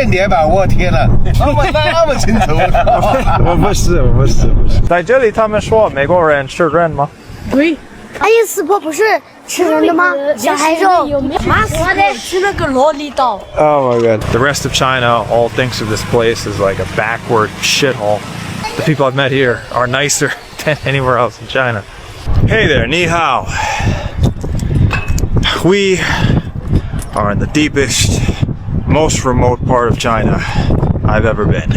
间点吧，我天哪，问得那么清楚。我不是。在这里他们说美国人吃人吗？对。阿姨斯婆不是吃人的吗？小孩肉。妈死的吃那个萝莉刀。Oh my god. The rest of China all thinks of this place as like a backward shithole. The people I've met here are nicer than anywhere else in China. Hey there, ni hao. We are in the deepest, most remote part of China I've ever been.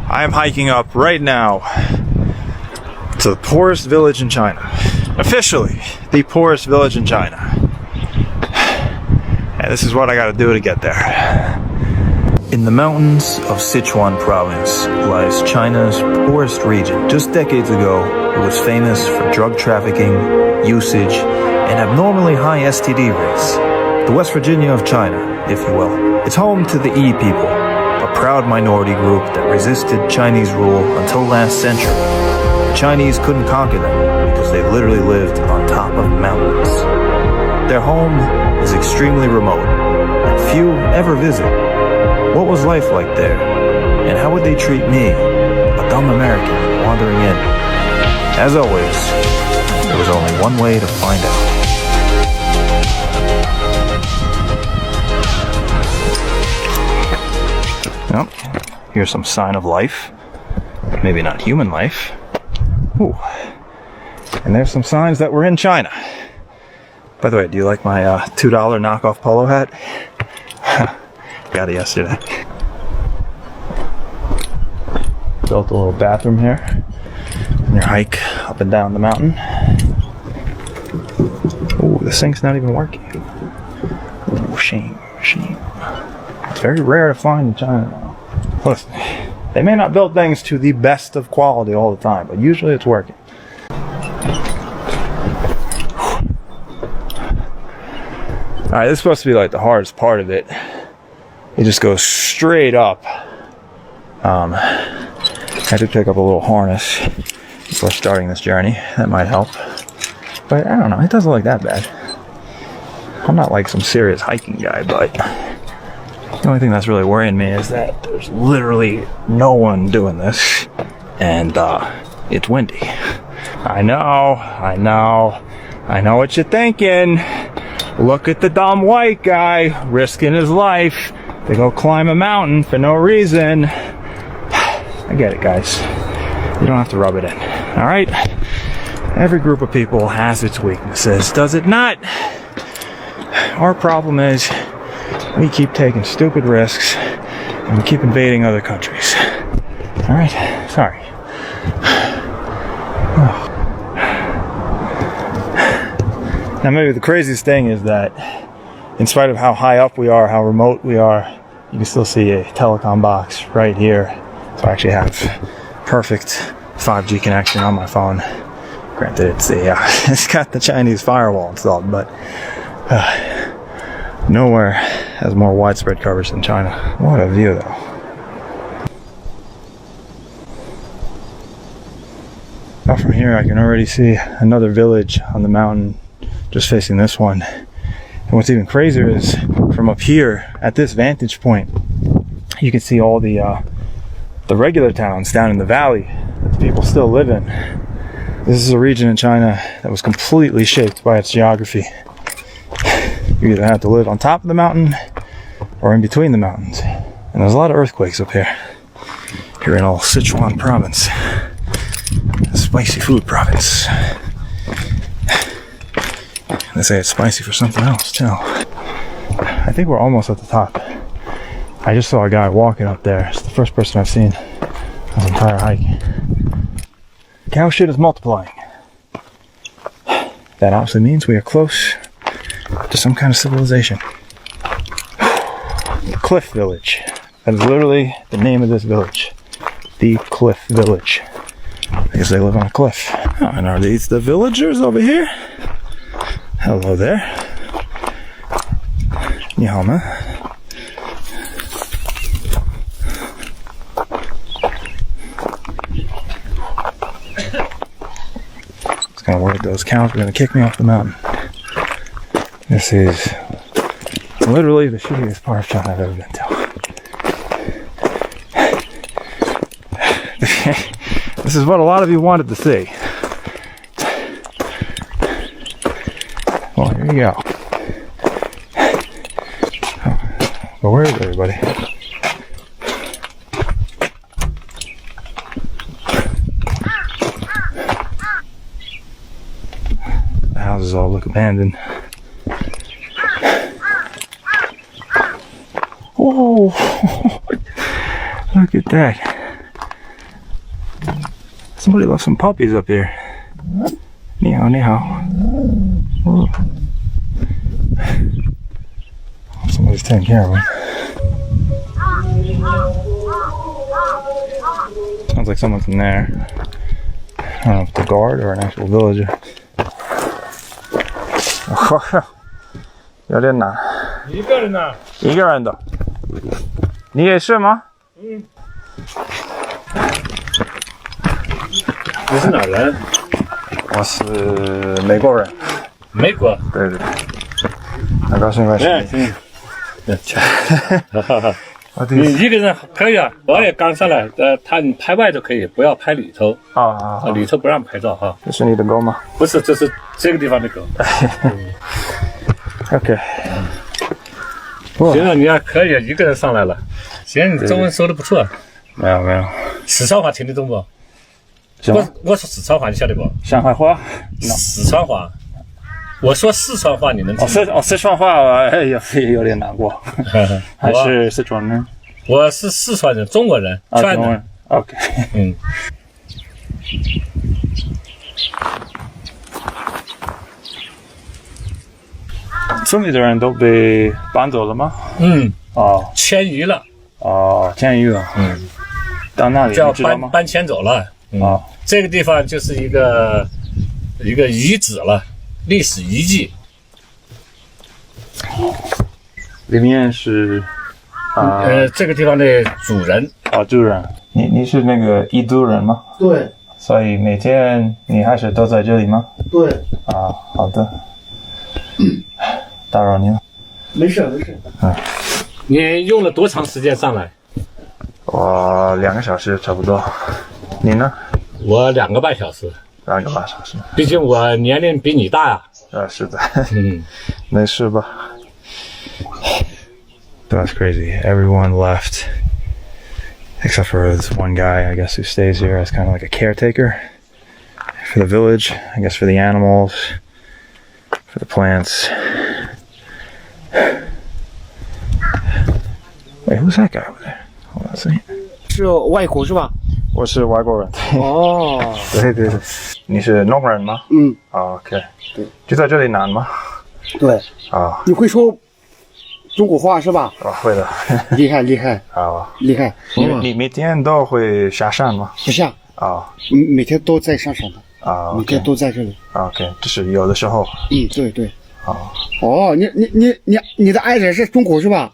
I am hiking up right now to the poorest village in China. Officially, the poorest village in China. And this is what I gotta do to get there. In the mountains of Sichuan province lies China's poorest region. Just decades ago, it was famous for drug trafficking, usage, and abnormally high STD rates. The West Virginia of China, if you will. It's home to the Yi people, a proud minority group that resisted Chinese rule until last century. The Chinese couldn't conquer them because they literally lived on top of mountains. Their home is extremely remote, and few ever visit. What was life like there? And how would they treat me, a dumb American wandering in? As always, there was only one way to find out. Well, here's some sign of life. Maybe not human life. Ooh. And there's some signs that we're in China. By the way, do you like my $2 knockoff polo hat? Got it yesterday. Built a little bathroom here on your hike up and down the mountain. Ooh, the sink's not even working. Ooh, shame. It's very rare to find in China now. Listen, they may not build things to the best of quality all the time, but usually it's working. Alright, this is supposed to be like the hardest part of it. It just goes straight up. I had to pick up a little harness before starting this journey. That might help. But I don't know, it doesn't look that bad. I'm not like some serious hiking guy, but the only thing that's really worrying me is that there's literally no one doing this. And it's windy. I know what you're thinking. Look at the dumb white guy risking his life to go climb a mountain for no reason. I get it, guys. You don't have to rub it in. Alright? Every group of people has its weaknesses, does it not? Our problem is we keep taking stupid risks and we keep invading other countries. Alright? Sorry. Now maybe the craziest thing is that in spite of how high up we are, how remote we are, you can still see a telecom box right here. So I actually have perfect 5G connection on my phone. Granted, it's got the Chinese firewall installed, but nowhere has more widespread coverage than China. What a view, though. Now from here, I can already see another village on the mountain just facing this one. And what's even crazier is from up here at this vantage point, you can see all the regular towns down in the valley that the people still live in. This is a region in China that was completely shaped by its geography. You either have to live on top of the mountain or in between the mountains. And there's a lot of earthquakes up here. Here in all Sichuan province. The spicy food province. They say it's spicy for something else too. I think we're almost at the top. I just saw a guy walking up there. It's the first person I've seen on this entire hike. Cow shit is multiplying. That obviously means we are close to some kind of civilization. Cliff Village. That is literally the name of this village. The Cliff Village. Because they live on a cliff. Oh, and are these the villagers over here? Hello there. Ni hao ma. It's gonna work. Those cows are gonna kick me off the mountain. This is literally the shittiest part of China I've ever been to. This is what a lot of you wanted to see. Well, here you go. But where is everybody? The houses all look abandoned. Whoa! Look at that. Somebody left some puppies up here. Ni hao, ni hao. Whoa. Somebody's taking care of them. Sounds like someone's in there. I don't know if it's a guard or an actual villager. 有点难。一个人呢？一个人的。你也是吗？嗯。你是哪人？我是美国人。美国。对对对。很高兴认识你。你一个人可以啊，我也刚上来，你拍外头可以，不要拍里头。啊，里头不让拍照哈。这是你的狗吗？不是，这是这个地方的狗。OK。行了，你还可以一个人上来了。行，你中文说的不错。没有没有。四川话听得懂不？我说四川话，你晓得不？上海话。四川话。我说四川话，你能听？四川话有点难过。还是四川人？我是四川人，中国人，川人。OK。嗯。村里的人都被搬走了吗？嗯。哦。迁移了。哦，迁移了。嗯。到那里就要搬迁走了。啊。这个地方就是一个遗址了。历史遗迹，里面是这个地方的主人主人，你是那个彝族人吗？对。所以每天你还是都在这里吗？对。好的。打扰您了。没事没事。你用了多长时间上来？我2个小时差不多。你呢？我2个半小时。2个半小时，毕竟我年龄比你大呀。是的。没事吧 ？That's crazy. Everyone left, except for this one guy, I guess, who stays here as kind of like a caretaker for the village. I guess for the animals, for the plants. Wait, who's that guy over there? Hold on a second. 是外国是吧？我是外国人。哦。对对对。你是农人吗？嗯。OK。对。就在这里难吗？对。你会说中国话是吧？会的。厉害厉害。厉害。你每天都会下山吗？不下。每天都在山上的。每天都在这里。OK， 就是有的时候。对对。你的爱人是中国是吧？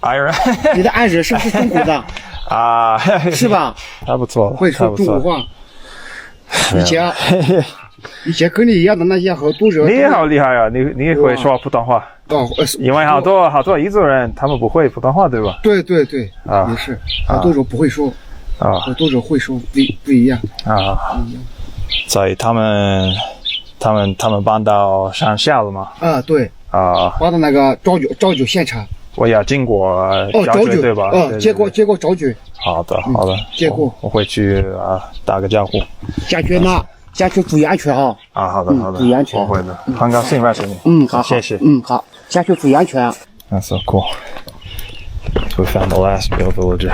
爱人。你的爱人是不是中国的？是吧？还不错，会说中国话。以前跟你一样的那些好多人。你好厉害啊！你也会说普通话。因为好多彝族人他们不会普通话，对吧？对对对。也是，好多人不会说。好多人会说，不一样。所以他们搬到山下了吗？对。搬到那个昭举现场。我要经过昭举对吧？接过昭举。好的好的。接过。我会去打个招呼。下去呢，下去注意安全啊。好的好的。注意安全。我会的。很高兴认识你。好，谢谢。好，下去注意安全。That's so cool. We found the last real villager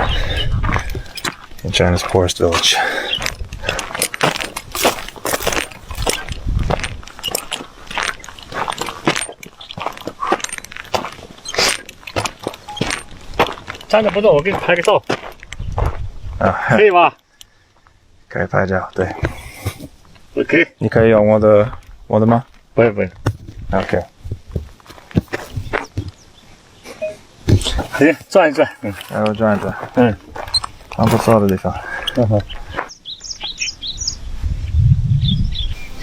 in China's poorest village.站着不动，我给你拍个照。可以吧？可以拍照，对。OK。你可以用我的吗？不用。OK。行，转一转。然后转一转。很不错的地方。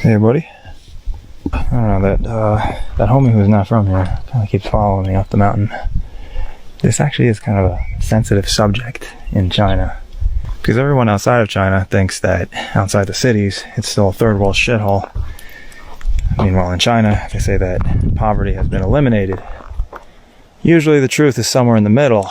Hey, buddy. I don't know that homie who's not from here kind of keeps following me up the mountain. This actually is kind of a sensitive subject in China because everyone outside of China thinks that outside the cities, it's still a third world shithole. Meanwhile, in China, they say that poverty has been eliminated. Usually the truth is somewhere in the middle.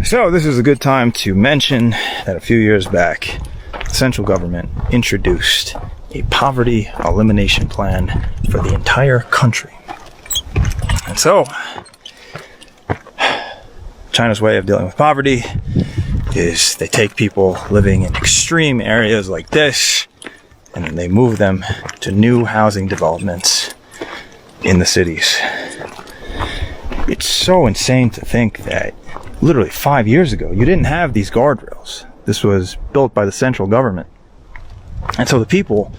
So this is a good time to mention that a few years back, the central government introduced a poverty elimination plan for the entire country. And so, China's way of dealing with poverty is they take people living in extreme areas like this, and then they move them to new housing developments in the cities. It's so insane to think that literally 5 years ago, you didn't have these guardrails. This was built by the central government. And so the people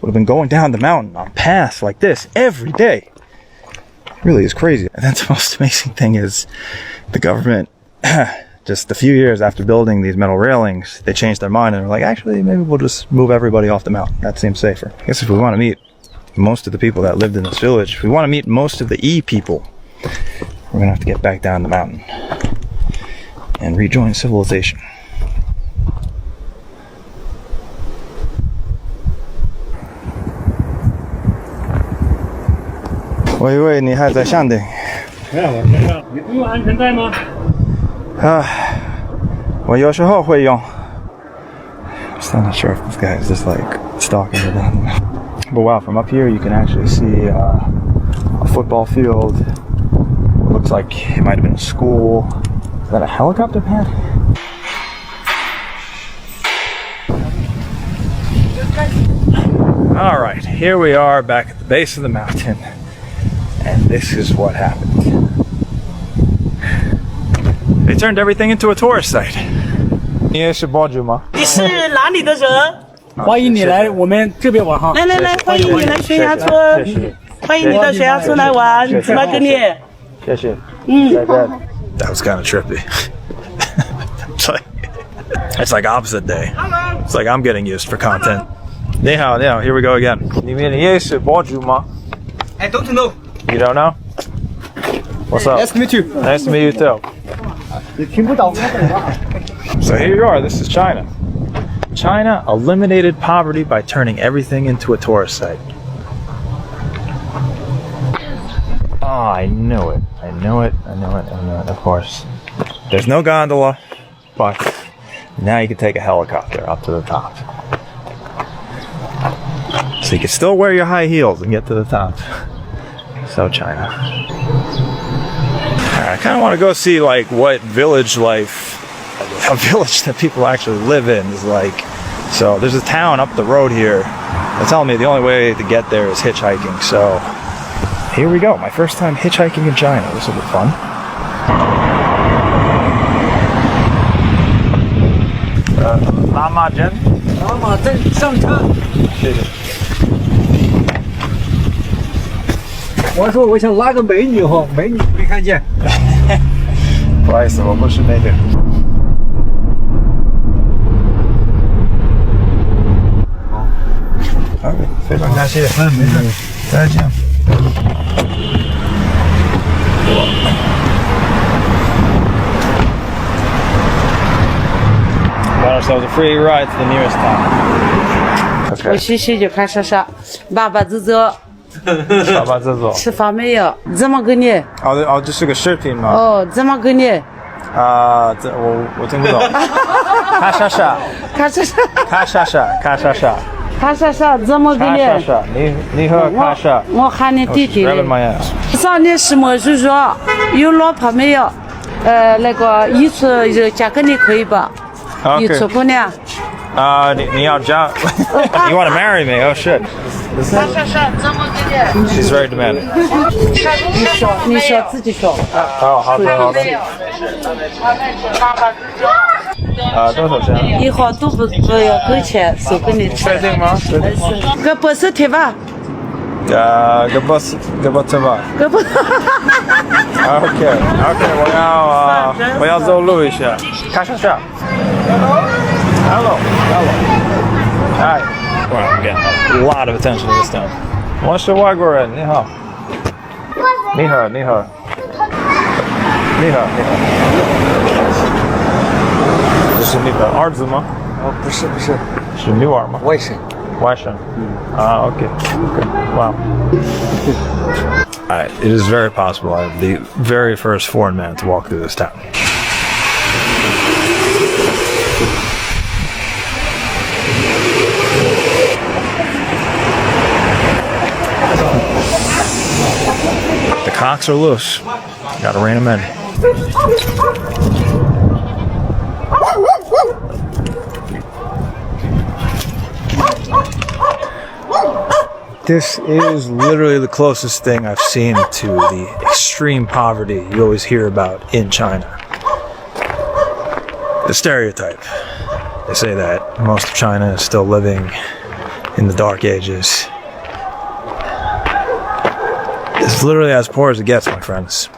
would have been going down the mountain on paths like this every day. It really is crazy. And that's the most amazing thing is the government, just a few years after building these metal railings, they changed their mind and were like, actually, maybe we'll just move everybody off the mountain. That seems safer. I guess if we want to meet most of the people that lived in this village, if we want to meet most of the E people, we're going to have to get back down the mountain and rejoin civilization. Wait, 我以为你还在上顶。没有，我身上你不用安全带吗？我有时候会用。I'm not sure if this guy is just like stalking me down. But wow, from up here you can actually see a football field. It looks like it might have been a school. Is that a helicopter pad? All right, here we are back at the base of the mountain, and this is what happened. They turned everything into a tourist site. 你也是博主吗？你是哪里的人？欢迎你来我们这边玩哈！来来来，欢迎你来悬崖村，欢迎你到悬崖村来玩，怎么跟你？谢谢。That was kind of trippy. It's like opposite day. It's like I'm getting used for content. 你好，你好, here we go again. 你也是博主吗? I don't know. You don't know? What's up? Nice to meet you. Nice to meet you too. So here you are, this is China. China eliminated poverty by turning everything into a tourist site. Oh, I knew it. I knew it. Of course. There's no gondola, but now you can take a helicopter up to the top. So you can still wear your high heels and get to the top. So China. I kind of want to go see like what village life, a village that people actually live in is like. So there's a town up the road here. They're telling me the only way to get there is hitchhiking. So here we go. My first time hitchhiking in China. This will be fun. Lama Jen? Lama Jen, 上车。谢谢。我说我想拉个美女哈，美女没看见。不好意思，我不是美女。好，非常感谢。没事，再见。Got ourselves a free ride to the nearest town. Okay. 我谢谢就看莎，爸爸走走。爸爸走走。吃饭没有？怎么给你？哦，这是个视频吗？哦，怎么给你？我听不懂。卡莎莎，怎么给你？你和卡莎。我喊你弟弟。上你什么时候说有老婆没有？那个一次就嫁给你可以吧？一次姑娘。你要嫁？You want to marry me? Oh shit. She's very demanding. 你说自己说。好的。多少钱？以后都不要给钱，收给你吃。确定吗？个不是贴吧？个不贴吧？个不。OK， 我要走路一下。看莎莎。Hello. Hi. Wow, I'm getting a lot of attention this time. 我是外国人，你好。你好，你好。这是你的儿子吗？不是，是女儿吗？外甥。外甥。啊 ，OK， wow. It is very possible I'm the very first foreign man to walk through this town. The cocks are loose. Gotta rein them in. This is literally the closest thing I've seen to the extreme poverty you always hear about in China. The stereotype. They say that most of China is still living in the dark ages. It's literally as poor as it gets, my friends.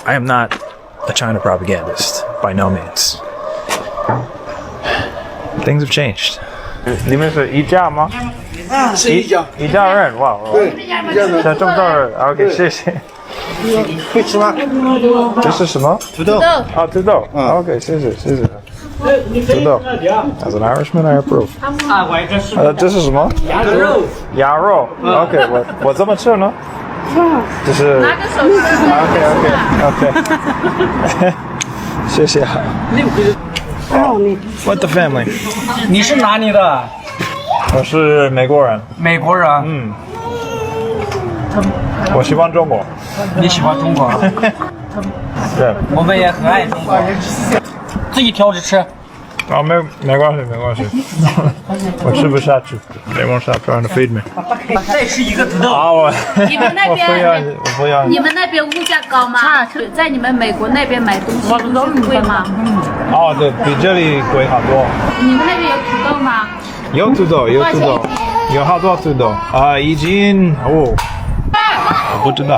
I am not a China propagandist, by no means. Things have changed. 你们是一家吗？是一家人，哇！对，一家人。像这么多人 ，OK， 谢谢。会吃吗？这是什么？土豆。啊，土豆。OK， 谢谢。土豆。As an Irishman, I approve. 这是什么？鸭肉。OK， 我怎么吃呢？就是。拿个手吃。OK。谢谢。What the family？ 你是哪里的？我是美国人。美国人。我喜欢中国。你喜欢中国？对。我们也很爱中国。自己挑着吃。啊，没关系。我吃不下去。They won't stop trying to feed me。再吃一个土豆。啊，你们那边我不要。你们那边物价高吗？在你们美国那边买东西都很贵吗？哦，对，比这里贵好多。你们那边有土豆吗？有土豆，有好多土豆啊，已经我不知道，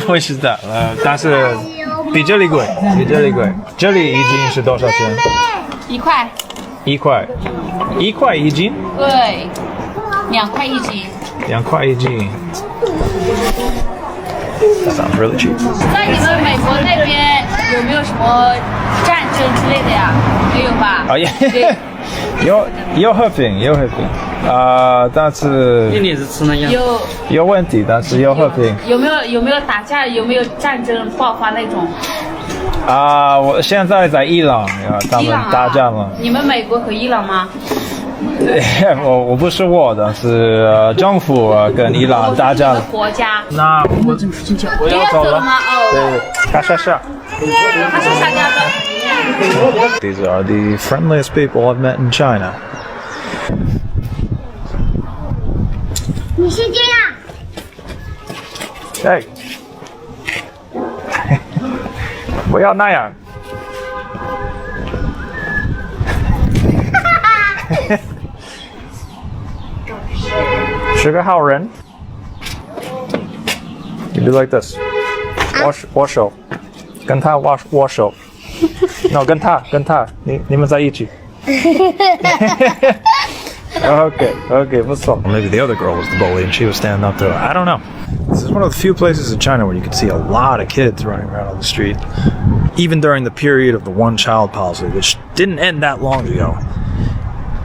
我知道，但是比这里贵，这里一斤是多少钱？1块。1块一斤？对，2块一斤。2块一斤。That sounds really cheap. 在你们美国那边有没有什么战争之类的呀？没有吧？啊也。有和平，但是有问题，但是有和平。有没有打架？有没有战争爆发那种？我现在在伊朗，他们打仗了。你们美国和伊朗吗？我不是但是政府跟伊朗打仗了。国家。那我要走了吗？对，卡莎莎。These are the friendliest people I've met in China. 你先这样。Hey. 不要那样。是个好人。You do like this. 握手，跟他握手。No， 跟他，你们在一起。Okay, what's up? Maybe the other girl was the bully and she was standing up to it. I don't know. This is one of the few places in China where you can see a lot of kids running around on the street. Even during the period of the one-child policy, which didn't end that long ago,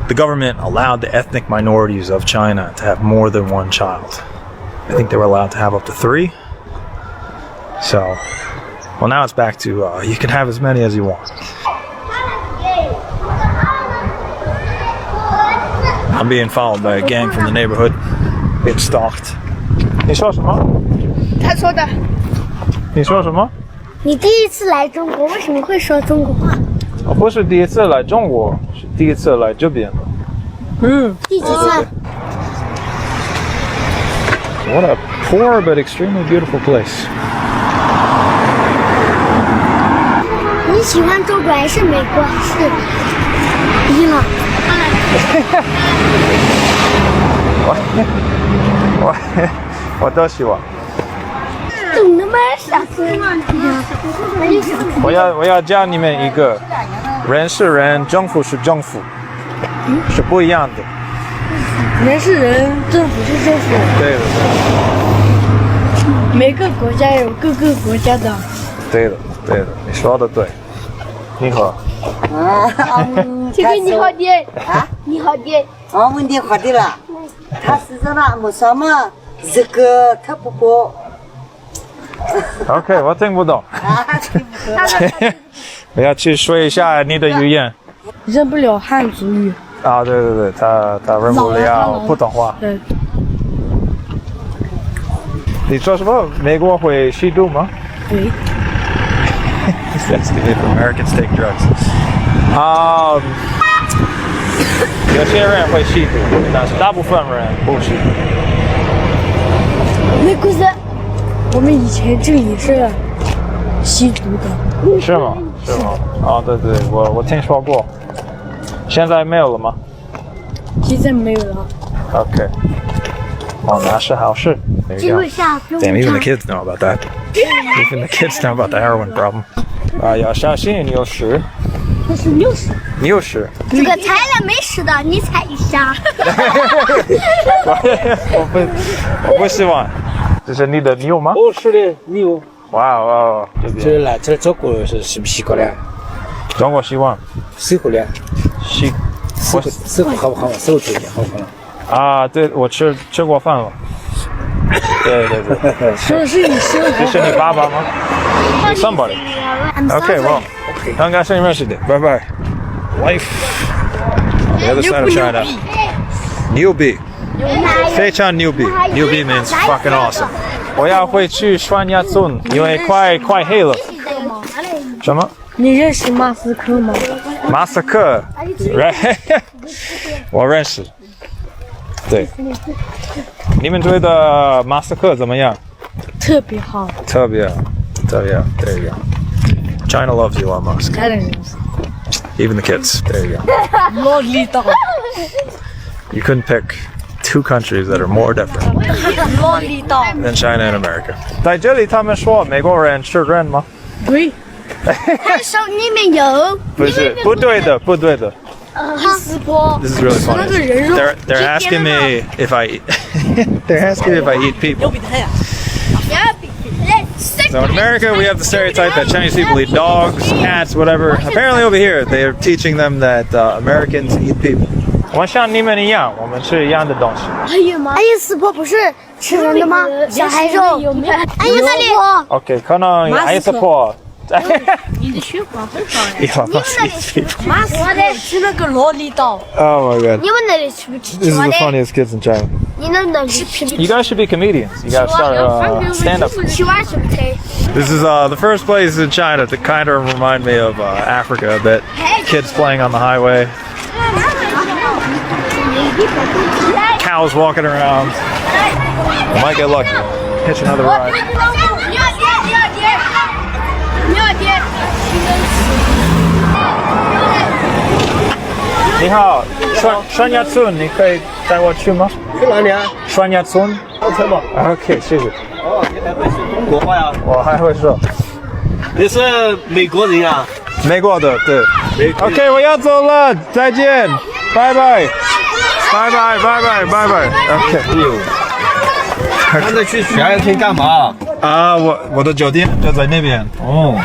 the government allowed the ethnic minorities of China to have more than one child. I think they were allowed to have up to 3. So, well, now it's back to you can have as many as you want. I'm being followed by a gang from the neighborhood. Being stalked. 你说什么？他说的。你说什么？你第一次来中国，为什么会说中国话？我不是第一次来中国，是第一次来这边。第几次？What a poor but extremely beautiful place. 你喜欢中国还是美国还是伊朗？我都喜欢。怎么那么傻？我要教你们一个，人是人，政府是政府，是不一样的。人是人，政府是政府。对的。每个国家有各个国家的。对的，对的，你说的对。你好。这个你好的啊，你好的。我们的好的了，他是说了没什么，这个他不过。OK， 我听不懂。我要去说一下你的语言。认不了汉族语。啊，对对对，他认不了普通话。对。你说什么？美国会吸毒吗？对。That's if Americans take drugs. 有些人会吸毒，但是大部分人不吸。那可是我们以前这里是吸毒的。是吗？是吗？啊，对对，我听说过。现在没有了吗？现在没有了。OK。哦，那是好事。Damn, even the kids know about that. Even the kids know about the heroin problem. 啊，要小心有屎。这是牛屎。牛屎。这个猜了没屎的，你猜一下。我不喜欢。这是你的牛吗？哦，是的，牛。哇哦，这来这中国是什么习惯呢？中国习惯。水果呢？水果好不好？手做的好不好？啊，对，我吃过饭了。对对对。说是你生这是你爸爸吗 ？Somebody. Okay, well. 很感谢认识的，拜拜。Life. The other side of China. 牛逼。非常牛逼。牛逼 means fucking awesome. 我要回去双鸭村，因为快黑了。什么？你认识马斯克吗？马斯克，我认识。对。你们觉得马斯克怎么样？特别好。特别。There you go. China loves Elon Musk. Even the kids. There you go. You couldn't pick two countries that are more different than China and America. 在这里他们说美国人吃人吗？对。他手里面有。不是，不对的。This is really funny. They're asking me if I eat. They're asking me if I eat people. So in America, we have the stereotype that Chinese people eat dogs, cats, whatever. Apparently over here, they are teaching them that Americans eat people. 我像你们一样，我们吃一样的东西。还有吗？阿姨师婆不是吃人的吗？小孩肉。阿姨那里。OK， 可能阿姨师婆。你的血管很好呀。马斯克吃那个萝莉刀。Oh my god. 你们那里吃不吃？ This is the funniest kids in China. 你们那里吃不吃？ You guys should be comedians. You gotta start stand up. 吃完是不吃？ This is the first place in China to kind of remind me of Africa a bit. Kids playing on the highway. Cows walking around. I might get lucky. Hitch another ride. 你好，双鸭村，你可以带我去吗？去哪里啊？双鸭村。上车吧。OK， 谢谢。哦，你还会说中国话呀？我还会说。你是美国人啊？美国的，对。OK， 我要走了，再见，拜拜，拜拜，拜拜，拜拜。OK。现在去徐安村干嘛？啊，我的酒店就在那边。哦。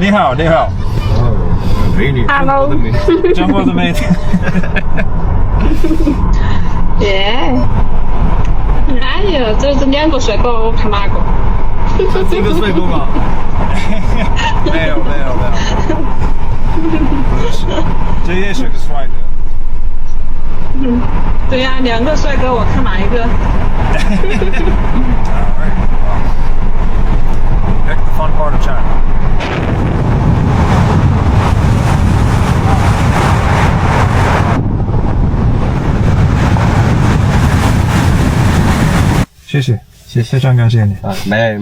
你好，你好。美女。Hello。中国的美女。耶。哎呦，这是2个帅哥，我看哪个？这个帅哥吗？没有。不是，这也是个帅哥。对呀，2个帅哥，我看哪一个？Pick the fun part of China. 谢谢，非常感谢你。没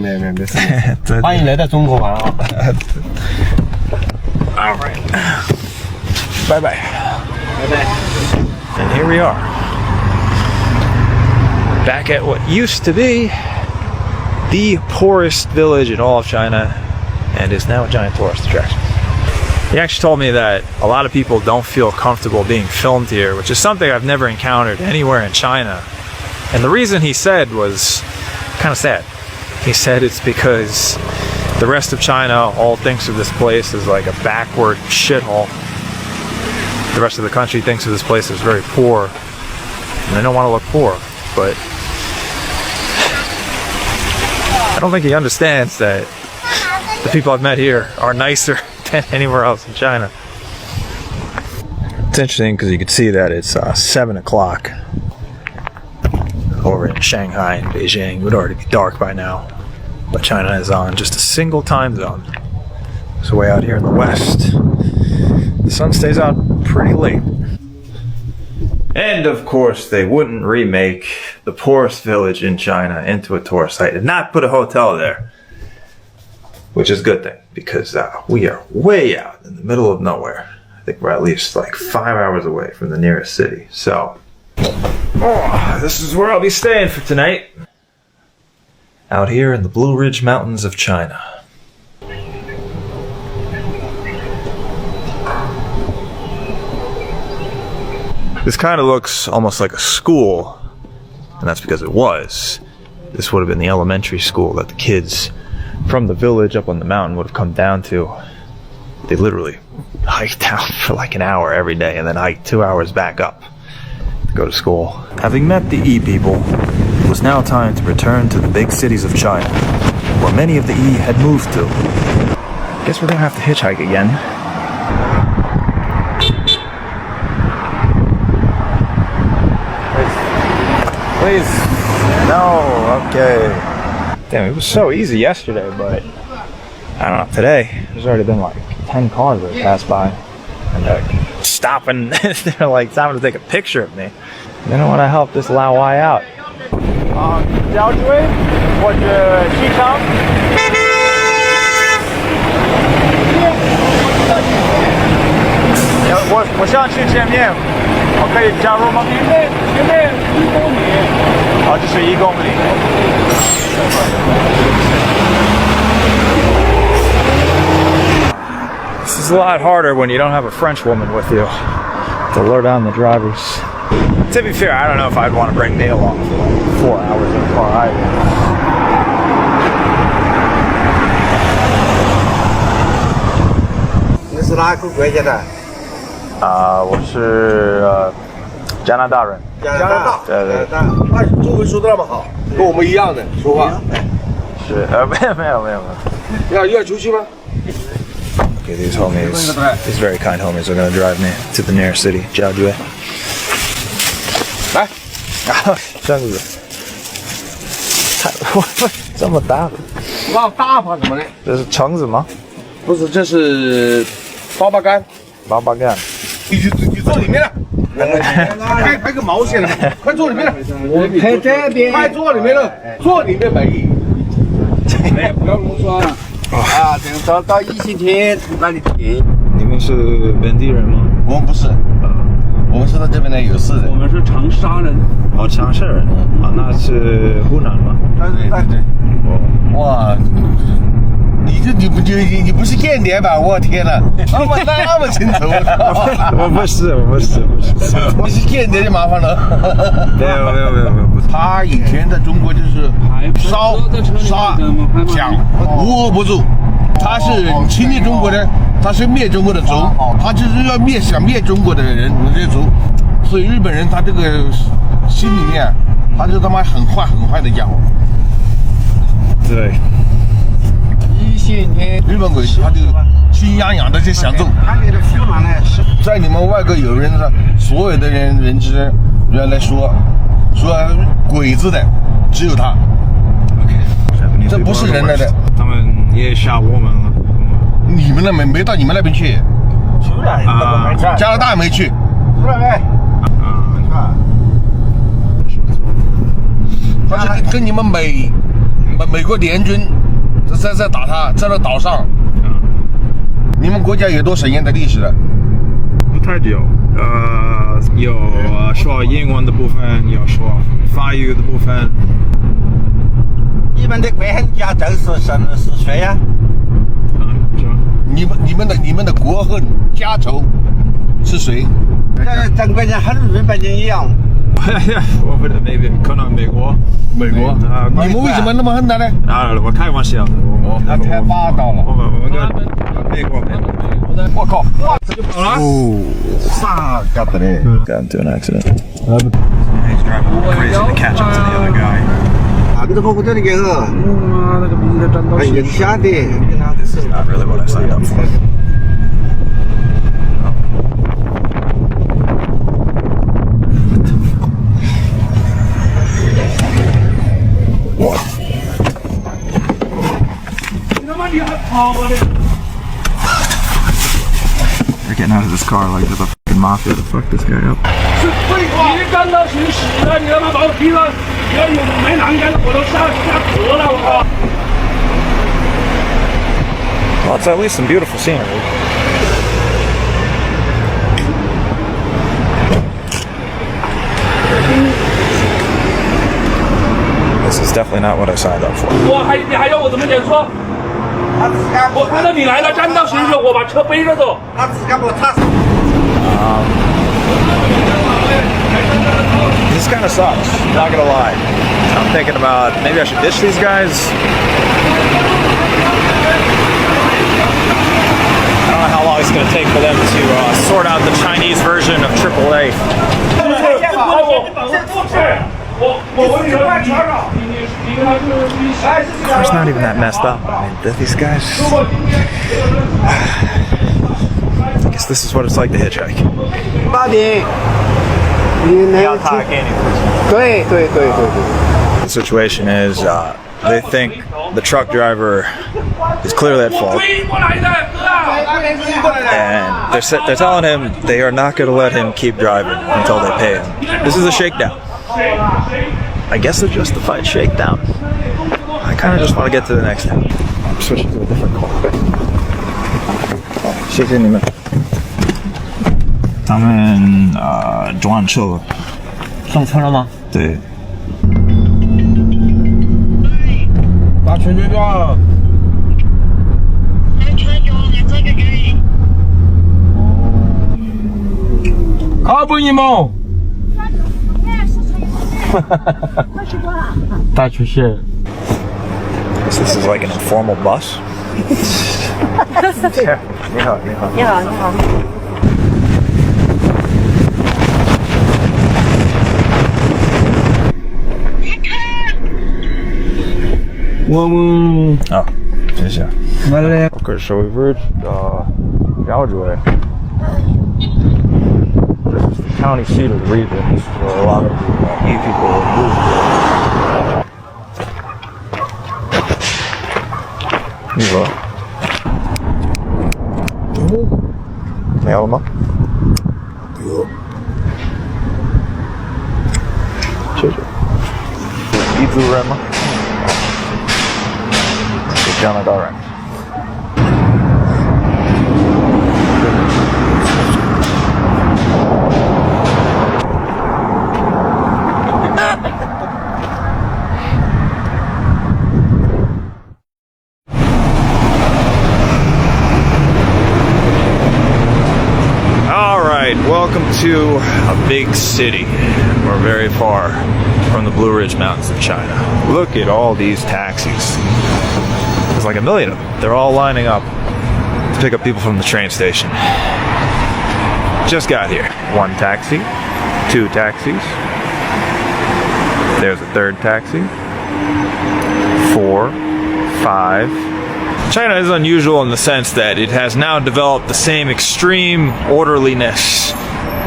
事。欢迎来到中国玩啊！All right. Bye bye. And here we are. Back at what used to be the poorest village in all of China and is now a giant tourist attraction. He actually told me that a lot of people don't feel comfortable being filmed here, which is something I've never encountered anywhere in China. And the reason he said was kind of sad. He said it's because the rest of China all thinks of this place as like a backward shithole. The rest of the country thinks of this place as very poor, and they don't want to look poor, but I don't think he understands that the people I've met here are nicer than anywhere else in China. It's interesting because you can see that it's 7 o'clock over in Shanghai and Beijing. It would already be dark by now, but China is on just a single time zone. So way out here in the west, the sun stays out pretty late. And of course, they wouldn't remake the poorest village in China into a tourist site and not put a hotel there. Which is a good thing, because we are way out in the middle of nowhere. I think we're at least like 5 hours away from the nearest city. So, this is where I'll be staying for tonight. Out here in the Blue Ridge Mountains of China. This kind of looks almost like a school, and that's because it was. This would have been the elementary school that the kids from the village up on the mountain would have come down to. They literally hiked down for like an hour every day and then hiked 2 hours back up to go to school. Having met the E people, it was now time to return to the big cities of China, where many of the E had moved to. Guess we're gonna have to hitchhike again. Please. No, okay. Damn, it was so easy yesterday, but I don't know, today there's already been like 10 cars that passed by and they're stopping. They're like stopping to take a picture of me. They don't want to help this Lao Wai out. 交追或者西昌。我想去见面，我可以加入吗？前面1公里。哦，这是1公里。This is a lot harder when you don't have a French woman with you to lure down the drivers. To be fair, I don't know if I'd want to bring Neil along for like 4 hours in the car either. 你是哪个国家的？我是加拿大人。加拿大。对。那中文说的那么好，跟我们一样的说话。是没有。要出去吗？ Okay, these very kind homies are going to drive me to the nearest city, Jiaojue. 来，这样子，这么大的，那大把什么呢？这是橙子吗？不是，这是粑粑干。粑粑干。你坐里面了，拍个毛线了，快坐里面了。我拍这边，快坐里面了，坐里面没。哎，不要啰嗦啊。 啊，等到疫情前那里停。你们是本地人吗？我们不是，我们是在这边的有事人。我们是长沙人。哦，长沙人。啊，那是湖南吗？对。哇，你不是间谍吧？我天哪，那么清楚。我不是。你是间谍就麻烦了。没有。他以前在中国就是烧、杀、抢，无恶不作。他是侵略中国的，他是灭中国的族，他就是要想灭中国的人这些族。所以日本人他这个心里面，他是他妈很坏的家伙。对。 日本鬼他就心痒的就想揍，在你们外国有人上，所有的人之间原来说鬼子的只有他。OK， 这不是人来的。他们也杀我们了。你们那没到你们那边去？出来啊！加拿大没去。出来没？他是跟你们美国联军。 在打他，在那岛上。你们国家有多少年的历史了？不太久，有说英文的部分，有说法语的部分。你们的国恨家政是谁呀？你们的国恨家仇是谁？整个人和日本人一样。我不知道，可能美国。美国，你们为什么那么恨他呢？我开玩笑。他太霸道了。美国。我靠！这就跑了。啥干的嘞 Got into an accident. He's driving crazy to catch up to the other guy. 这个跑不掉的给呵。还影响的。This is not really what I signed up for. What? They're getting out of this car like they're the fucking mafia to fuck this guy up. Well, it's at least some beautiful scenery. This is definitely not what I signed up for. This kind of sucks, not gonna lie. I'm thinking about maybe I should ditch these guys. I don't know how long it's gonna take for them to sort out the Chinese version of AAA. Car's not even that messed up. I mean, these guys. I guess this is what it's like to hitchhike. The situation is they think the truck driver is clearly at fault, and they're telling him they are not going to let him keep driving until they pay him. This is a shakedown. I guess a justified shakedown. I kind of just want to get to the next town. I'm switching to a different car. 谢谢你们。他们装车了。上车了吗？对。打圈圈转。靠不你们。大出血。This is like an informal bus. 你好，你好。你好，你好。我们啊，谢谢。来 Okay, so we've reached Galway. This is the county seat of the region. This is where a lot of the E people move. 你说？没有了吗？有。谢谢。彝族人吗？加拿大人。Welcome to a big city. We're very far from the Blue Ridge Mountains of China. Look at all these taxis. There's like a million of them. They're all lining up to pick up people from the train station. Just got here. One taxi, two taxis. There's a third taxi. 4, 5. China is unusual in the sense that it has now developed the same extreme orderliness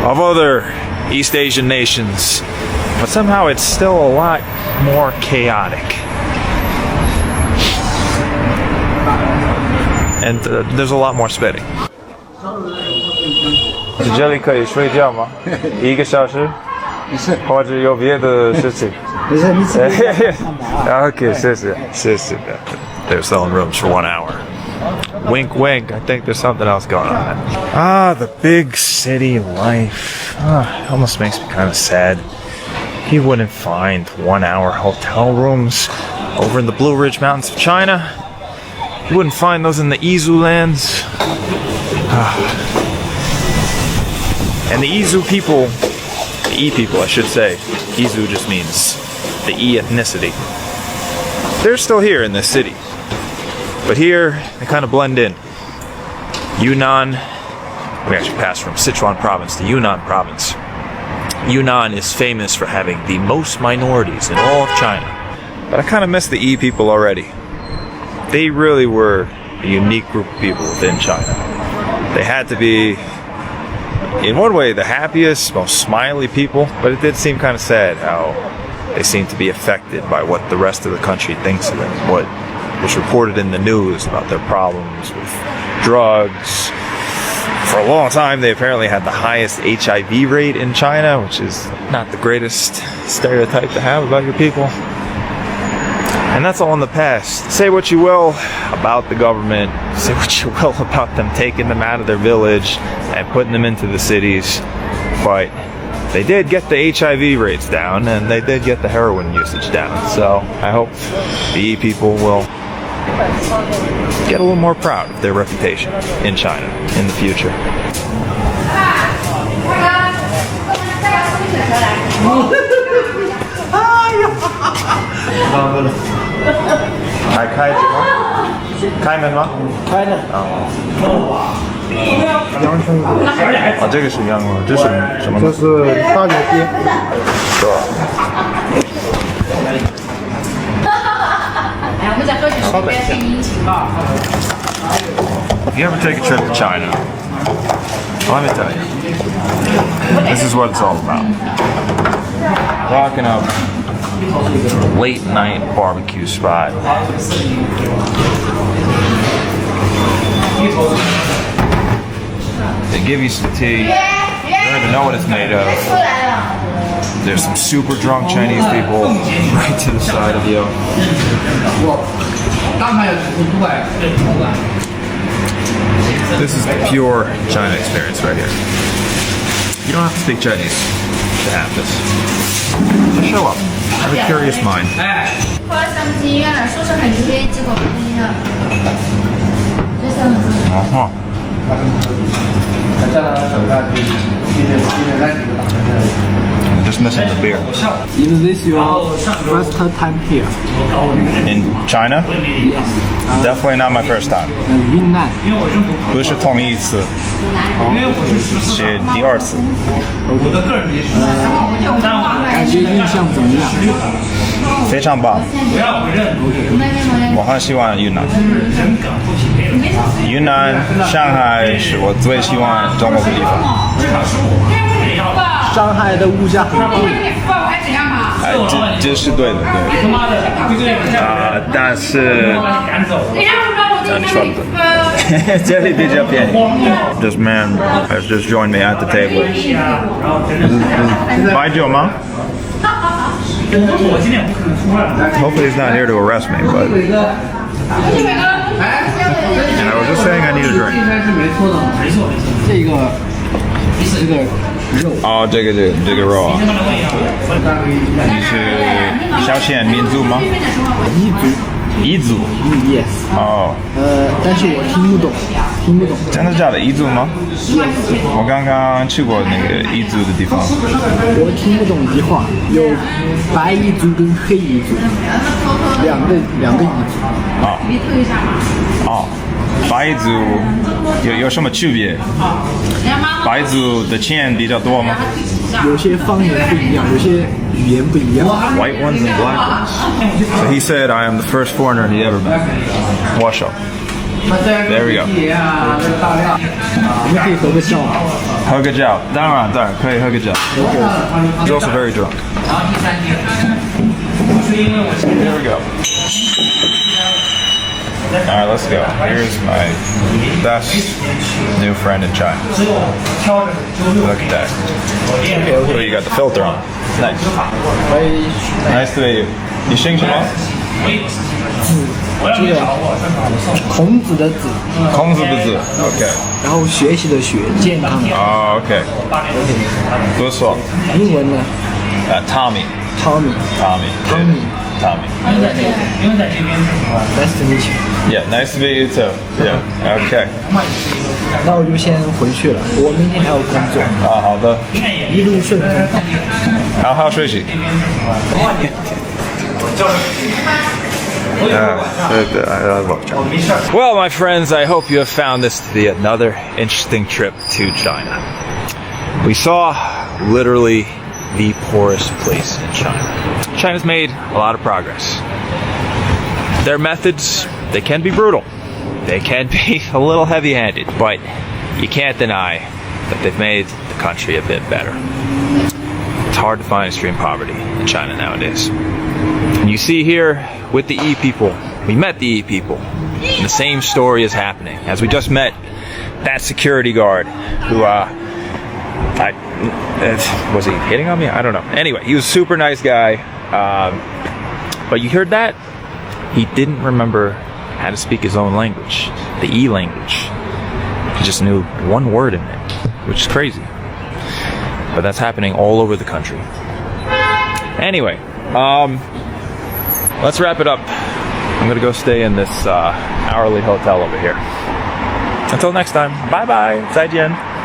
of other East Asian nations, but somehow it's still a lot more chaotic. And there's a lot more spitting. 这里可以睡觉吗？1个小时？或者有别的事情？不是，你自己看吧。Okay, 谢谢。They're selling rooms for 1 hour. Wink, wink. I think there's something else going on. The big city life. It almost makes me kind of sad. You wouldn't find 1 hour hotel rooms over in the Blue Ridge Mountains of China. You wouldn't find those in the Izu lands. And the Izu people, the E people, I should say. Izu just means the E ethnicity. They're still here in this city, but here they kind of blend in. Yunnan, we actually passed from Sichuan province to Yunnan province. Yunnan is famous for having the most minorities in all of China. But I kind of miss the E people already. They really were a unique group of people within China. They had to be, in one way, the happiest, most smiley people, but it did seem kind of sad how they seem to be affected by what the rest of the country thinks of them, what was reported in the news about their problems with drugs. For a long time, they apparently had the highest HIV rate in China, which is not the greatest stereotype to have about your people. And that's all in the past. Say what you will about the government, say what you will about them taking them out of their village and putting them into the cities, but they did get the HIV rates down and they did get the heroin usage down. So I hope the E people will get a little more proud of their reputation in China in the future. If you ever take a trip to China, let me tell you, this is what it's all about. Walking up to a late night barbecue spot. They give you some tea. You don't even know what it's made of. There's some super drunk Chinese people right to the side of you. This is the pure China experience right here. You don't have to speak Chinese to have this. Just show up. Have a curious mind. I'm just missing the beer. Is this your first time here? In China? Yes. Definitely not my first time. 云南。不是同一次，是第二次。感觉印象怎么样？非常棒。我很喜欢云南。云南、上海是我最喜欢中国的地方。上海的物价很贵。这是对的，对。但是你说的，这里比较便宜。This man has just joined me at the table. 白酒吗？Hopefully he's not here to arrest me, but and I was just saying I need a drink. 这个肉。哦，这个肉啊。你是小鲜民族吗？彝族。Yes。哦。但是我听不懂。真的假的？彝族吗？ Yes。我刚刚去过那个彝族的地方。我听不懂彝话，有白彝族跟黑彝族，两个彝族。啊。哦。白彝族有什么区别？白彝族的钱比较多吗？有些方言不一样，有些语言不一样。White ones and black ones. So he said, "I am the first foreigner he ever met." Wash up. There we go. 我们可以合个照吗？合个照，当然可以合个照。He's also very drunk. There we go. All right, let's go. Here's my best new friend in China. Look at that. Oh, you got the filter on. Nice. Nice to meet you. 你姓什么？这个孔子的子。孔子的子 ，OK。然后学习的学，健康的。哦 ，OK。不错。英文呢？Tommy。Nice to meet you. Yeah, nice to meet you too. Yeah, okay. 那我就先回去了，我明天还有工作。好的。一路顺风。好好学习。I love China. Well, my friends, I hope you have found this to be another interesting trip to China. We saw literally the poorest place in China. China's made a lot of progress. Their methods, they can be brutal. They can be a little heavy-handed, but you can't deny that they've made the country a bit better. It's hard to find extreme poverty in China nowadays. And you see here with the E people, we met the E people, and the same story is happening. As we just met that security guard who, was he hitting on me? I don't know. Anyway, he was a super nice guy. But you heard that? He didn't remember how to speak his own language, the E language. He just knew one word in it, which is crazy. But that's happening all over the country. Anyway, let's wrap it up. I'm gonna go stay in this hourly hotel over here. Until next time, bye bye, 再见.